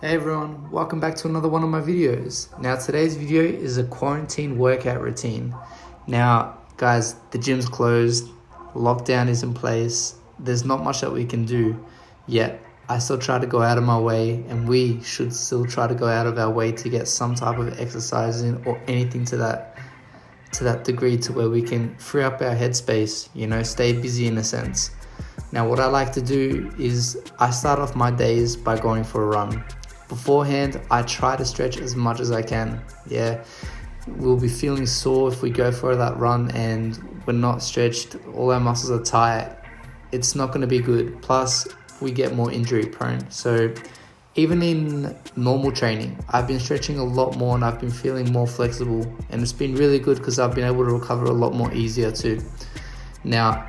Hey everyone, welcome back to another one of my videos. Now today's video is a quarantine workout routine. Now guys, the gym's closed, lockdown is in place, there's not much that we can do, yet I still try to go out of my way, and we should still try to go out of our way to get some type of exercise in or anything to that degree to where we can free up our headspace, stay busy in a sense. Now what I like to do is I start off my days by going for a run. Beforehand, I try to stretch as much as I can. Yeah, we'll be feeling sore if we go for that run and we're not stretched, all our muscles are tight. It's not going to be good. Plus, we get more injury prone. So even in normal training, I've been stretching a lot more and I've been feeling more flexible. And it's been really good because I've been able to recover a lot more easier too. Now,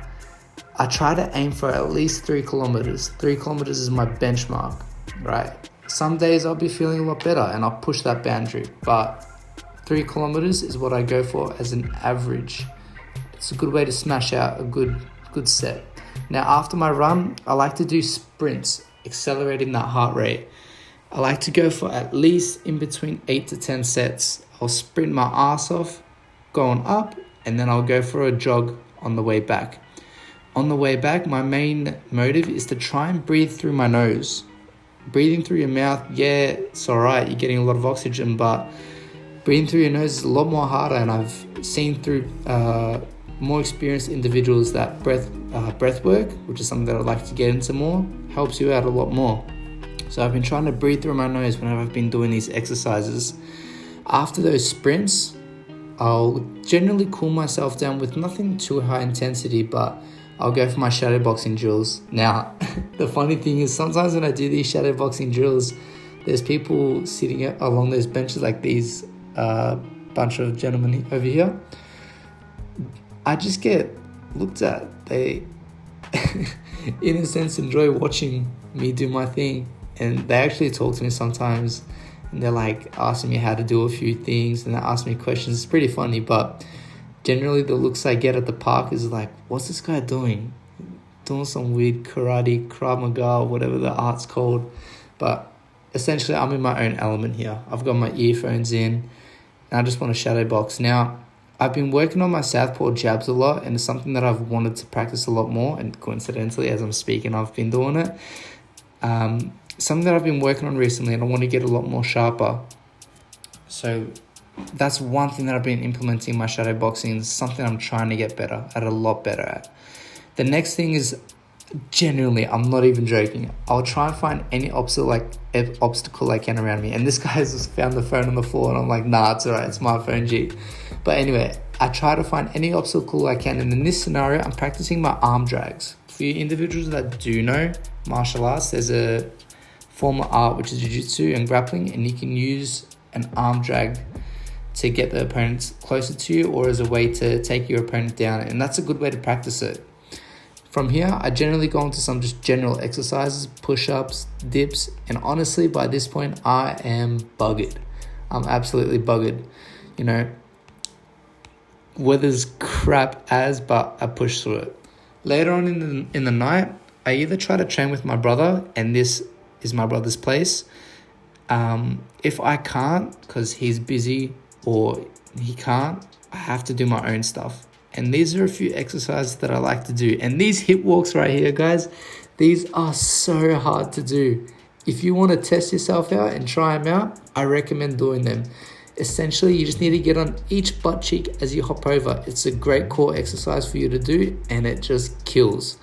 I try to aim for at least 3 kilometers. 3 kilometers is my benchmark, right? Some days I'll be feeling a lot better and I'll push that boundary, but 3 kilometers is what I go for as an average. It's a good way to smash out a good set. Now after my run, I like to do sprints, accelerating that heart rate. I like to go for at least in between 8 to 10 sets. I'll sprint my ass off going up, and then I'll go for a jog on the way back. On the way back, my main motive is to try and breathe through my nose. Breathing through your mouth, yeah, it's alright, you're getting a lot of oxygen, but breathing through your nose is a lot more harder, and I've seen through more experienced individuals that breath work, which is something that I'd like to get into more, helps you out a lot more. So I've been trying to breathe through my nose whenever I've been doing these exercises. After those sprints, I'll generally cool myself down with nothing too high intensity, but I'll go for my shadow boxing drills. Now, the funny thing is sometimes when I do these shadow boxing drills, there's people sitting along those benches like these bunch of gentlemen over here. I just get looked at. They, in a sense, enjoy watching me do my thing. And they actually talk to me sometimes. And they're like asking me how to do a few things. And they ask me questions. It's pretty funny, but generally, the looks I get at the park is like, what's this guy doing? Doing some weird karate, Krav Maga, whatever the art's called. But essentially, I'm in my own element here. I've got my earphones in, and I just want to shadow box. Now, I've been working on my southpaw jabs a lot, and it's something that I've wanted to practice a lot more. And coincidentally, as I'm speaking, I've been doing it. Something that I've been working on recently, and I want to get a lot more sharper. So that's one thing that I've been implementing in my shadow boxing. Is something I'm trying to get better at, a lot better at. The next thing is, genuinely, I'm not even joking, I'll try and find any obstacle I can around me. And this guy has just found the phone on the floor, and I'm like, nah, it's alright, it's my phone, G. But anyway, I try to find any obstacle I can. And in this scenario, I'm practicing my arm drags. For you individuals that do know martial arts, there's a form of art which is jiu-jitsu and grappling, and you can use an arm drag to get the opponent closer to you, or as a way to take your opponent down. And that's a good way to practice it. From here, I generally go into some just general exercises, push-ups, dips, and honestly, by this point, I am buggered. I'm absolutely buggered. Weather's crap as, but I push through it. Later on in the night, I either try to train with my brother, and this is my brother's place. If I can't, because he's busy, or he can't, I have to do my own stuff. And these are a few exercises that I like to do. And these hip walks right here, guys, these are so hard to do. If you want to test yourself out and try them out, I recommend doing them. Essentially, you just need to get on each butt cheek as you hop over. It's a great core exercise for you to do, and it just kills.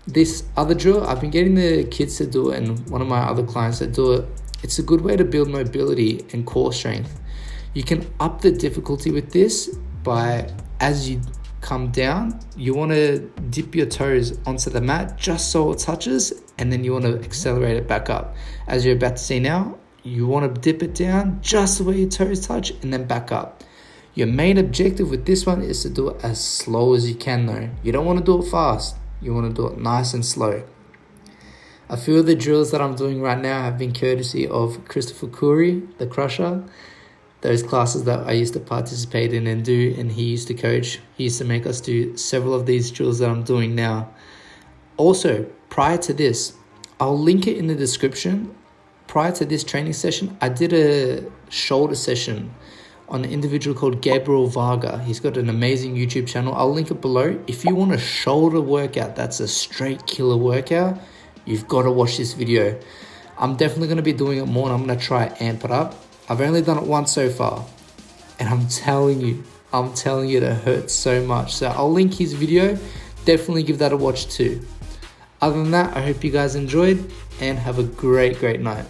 This other drill, I've been getting the kids to do it, and one of my other clients that do it. It's a good way to build mobility and core strength. You can up the difficulty with this by, as you come down, you want to dip your toes onto the mat just so it touches, and then you want to accelerate it back up. As you're about to see now, you want to dip it down just where your toes touch and then back up. Your main objective with this one is to do it as slow as you can though. You don't want to do it fast. You want to do it nice and slow. A few of the drills that I'm doing right now have been courtesy of Christopher Curry, the Crusher. Those classes that I used to participate in and do, and he used to coach. He used to make us do several of these drills that I'm doing now. Also, prior to this, I'll link it in the description. prior to this training session, I did a shoulder session on an individual called Gabriel Varga. He's got an amazing YouTube channel. I'll link it below. If you want a shoulder workout that's a straight killer workout, you've got to watch this video. I'm definitely going to be doing it more, and I'm going to try amp it up. I've only done it once so far, and I'm telling you it hurts so much. So I'll link his video. Definitely give that a watch too. Other than that, I hope you guys enjoyed and have a great night.